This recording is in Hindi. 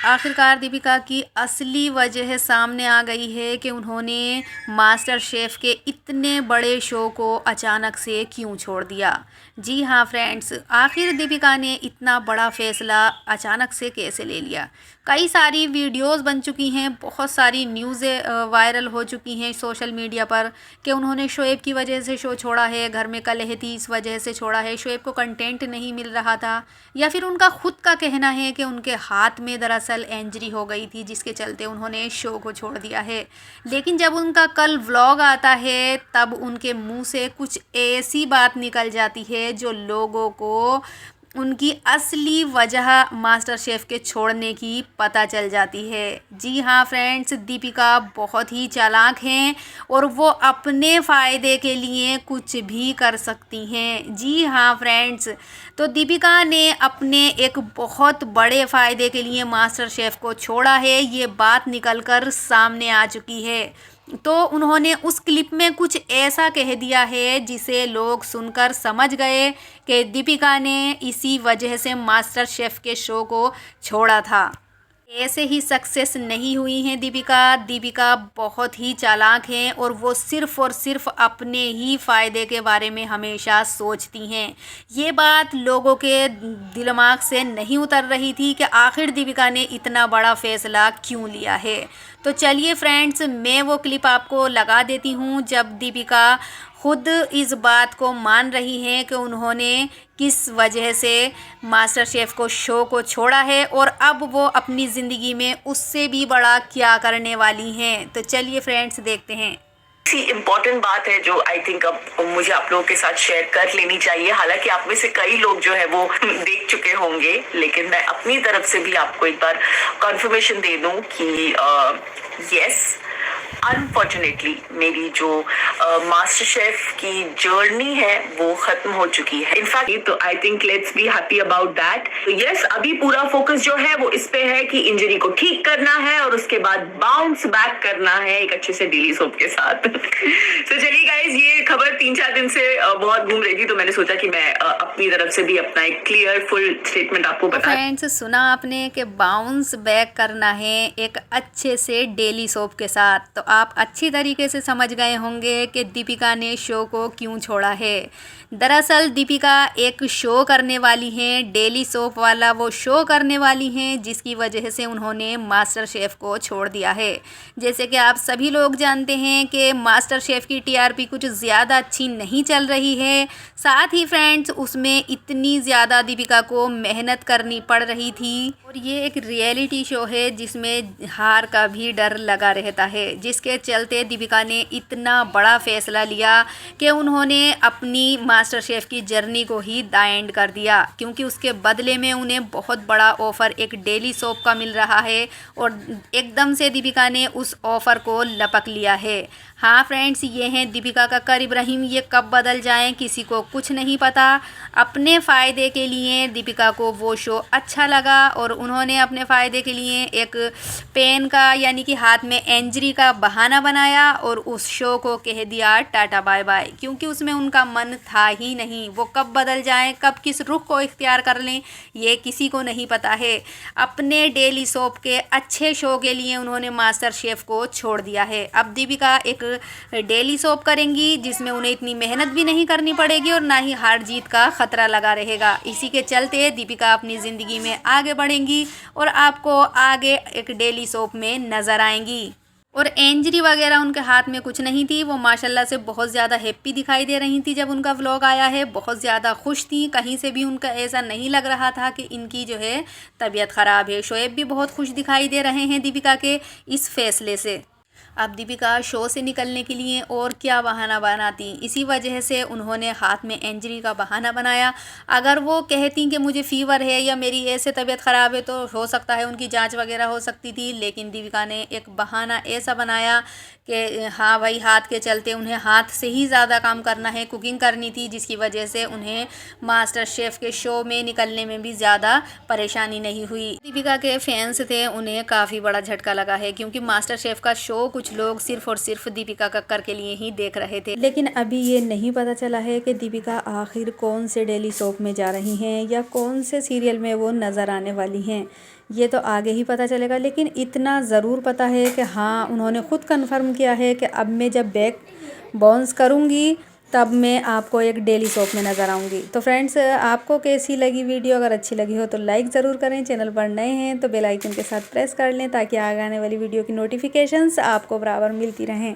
आखिरकार दीपिका की असली वजह सामने आ गई है कि उन्होंने मास्टर शेफ़ के इतने बड़े शो को अचानक से क्यों छोड़ दिया। जी हाँ फ्रेंड्स, आखिर दीपिका ने इतना बड़ा फ़ैसला अचानक से कैसे ले लिया। कई सारी वीडियोस बन चुकी हैं, बहुत सारी न्यूज़ें वायरल हो चुकी हैं सोशल मीडिया पर कि उन्होंने शोएब की वजह से शो छोड़ा है, घर में कलह थी इस वजह से छोड़ा है, शोएब को कंटेंट नहीं मिल रहा था, या फिर उनका खुद का कहना है कि उनके हाथ में दरअसल इंजरी हो गई थी जिसके चलते उन्होंने शो को छोड़ दिया है। लेकिन जब उनका कल व्लॉग आता है तब उनके मुंह से कुछ ऐसी बात निकल जाती है जो लोगों को उनकी असली वजह मास्टर शेफ़ के छोड़ने की पता चल जाती है। जी हाँ फ्रेंड्स, दीपिका बहुत ही चालाक हैं और वो अपने फ़ायदे के लिए कुछ भी कर सकती हैं। जी हाँ फ्रेंड्स, तो दीपिका ने अपने एक बहुत बड़े फ़ायदे के लिए मास्टर शेफ़ को छोड़ा है, ये बात निकल कर सामने आ चुकी है। तो उन्होंने उस क्लिप में कुछ ऐसा कह दिया है जिसे लोग सुनकर समझ गए कि दीपिका ने इसी वजह से मास्टर शेफ़ के शो को छोड़ा था। ऐसे ही सक्सेस नहीं हुई हैं दीपिका बहुत ही चालाक हैं और वो सिर्फ़ और सिर्फ अपने ही फ़ायदे के बारे में हमेशा सोचती हैं। ये बात लोगों के दिमाग से नहीं उतर रही थी कि आखिर दीपिका ने इतना बड़ा फ़ैसला क्यों लिया है। तो चलिए फ्रेंड्स, मैं वो क्लिप आपको लगा देती हूँ जब दीपिका खुद इस बात को मान रही हैं कि उन्होंने किस वजह से मास्टर शेफ़ को शो को छोड़ा है और अब वो अपनी ज़िंदगी में उससे भी बड़ा क्या करने वाली हैं। तो चलिए फ्रेंड्स, देखते हैं। इम्पोर्टेंट बात है जो आई थिंक अब मुझे आप लोगों के साथ शेयर कर लेनी चाहिए। हालांकि आप में से कई लोग जो है वो देख चुके होंगे, लेकिन मैं अपनी तरफ से भी आपको एक बार कंफर्मेशन दे दूं कि यस, अनफॉर्चुनेटली मेरी जो मास्टर शेफ की जर्नी है वो खत्म हो चुकी है। इनफैक्ट तो I think let's be happy about that. तो यस, अभी पूरा फोकस जो है वो इस पे है कि इंजरी को ठीक करना है और उसके बाद बाउंस बैक करना है एक अच्छे से डेली सोप के साथ। तो चलिए गाइस, ये खबर 3-4 दिन से बहुत घूम रही थी, तो मैंने सोचा कि मैं अपनी तरफ से भी अपना एक क्लियर फुल स्टेटमेंट आपको बता। फ्रेंड्स, सुना आपने कि बाउंस बैक करना है एक अच्छे से डेली सोप के साथ, तो आप अच्छी तरीके से समझ गए होंगे कि दीपिका ने शो को क्यों छोड़ा है। दरअसल दीपिका एक शो करने वाली हैं, डेली सोप वाला वो शो करने वाली हैं जिसकी वजह से उन्होंने मास्टर शेफ़ को छोड़ दिया है। जैसे कि आप सभी लोग जानते हैं कि मास्टर शेफ़ की टीआरपी कुछ ज़्यादा अच्छी नहीं चल रही है। साथ ही फ्रेंड्स, उसमें इतनी ज़्यादा दीपिका को मेहनत करनी पड़ रही थी और ये एक रियलिटी शो है जिसमें हार का भी डर लगा रहता है, जिसके चलते दीपिका ने इतना बड़ा फ़ैसला लिया कि उन्होंने अपनी मास्टर शेफ़ की जर्नी को ही द एंड कर दिया, क्योंकि उसके बदले में उन्हें बहुत बड़ा ऑफ़र एक डेली सोप का मिल रहा है और एकदम से दीपिका ने उस ऑफ़र को लपक लिया है। हाँ फ्रेंड्स, ये हैं दीपिका का कर इब्राहिम, ये कब बदल जाएं किसी को कुछ नहीं पता। अपने फ़ायदे के लिए दीपिका को वो शो अच्छा लगा और उन्होंने अपने फ़ायदे के लिए एक पेन का यानी कि हाथ में इंजरी का बहाना बनाया और उस शो को कह दिया टाटा बाय बाय, क्योंकि उसमें उनका मन था ही नहीं। वो कब बदल जाएं, कब किस रुख को इख्तियार कर लें, ये किसी को नहीं पता है। अपने डेली सोप के अच्छे शो के लिए उन्होंने मास्टर शेफ़ को छोड़ दिया है। अब दीपिका एक डेली सोप करेंगी जिसमें उन्हें इतनी मेहनत भी नहीं करनी पड़ेगी और ना ही हार जीत का खतरा लगा रहेगा। इसी के चलते दीपिका अपनी ज़िंदगी में आगे बढ़ेंगी और आपको आगे एक डेली सोप में नज़र आएंगी। और इंजरी वगैरह उनके हाथ में कुछ नहीं थी, वो माशाल्लाह से बहुत ज़्यादा हैप्पी दिखाई दे रही थी जब उनका व्लॉग आया है, बहुत ज़्यादा खुश थी। कहीं से भी उनका ऐसा नहीं लग रहा था कि इनकी जो है तबीयत ख़राब है। शोएब भी बहुत खुश दिखाई दे रहे हैं दीपिका के इस फैसले से। अब दीपिका शो से निकलने के लिए और क्या बहाना बनाती, इसी वजह से उन्होंने हाथ में इंजरी का बहाना बनाया। अगर वो कहती कि मुझे फ़ीवर है या मेरी ऐसे तबीयत ख़राब है तो हो सकता है उनकी जांच वगैरह हो सकती थी, लेकिन दीपिका ने एक बहाना ऐसा बनाया कि हाँ भाई, हाथ के चलते उन्हें हाथ से ही ज़्यादा काम करना है, कुकिंग करनी थी, जिसकी वजह से उन्हें मास्टर शेफ़ के शो में निकलने में भी ज़्यादा परेशानी नहीं हुई। दीपिका के फैंस थे, उन्हें काफ़ी बड़ा झटका लगा है, क्योंकि मास्टर शेफ़ का शो कुछ लोग सिर्फ और सिर्फ दीपिका कक्कर के लिए ही देख रहे थे। लेकिन अभी ये नहीं पता चला है कि दीपिका आखिर कौन से डेली सोप में जा रही हैं या कौन से सीरियल में वो नज़र आने वाली हैं। ये तो आगे ही पता चलेगा, लेकिन इतना ज़रूर पता है कि हाँ, उन्होंने ख़ुद कंफर्म किया है कि अब मैं जब बैग बाउंस करूँगी तब मैं आपको एक डेली सोप में नज़र आऊँगी। तो फ्रेंड्स, आपको कैसी लगी वीडियो? अगर अच्छी लगी हो तो लाइक ज़रूर करें, चैनल पर नए हैं तो बेल आइकन के साथ प्रेस कर लें ताकि आगे आने वाली वीडियो की नोटिफिकेशंस आपको बराबर मिलती रहें।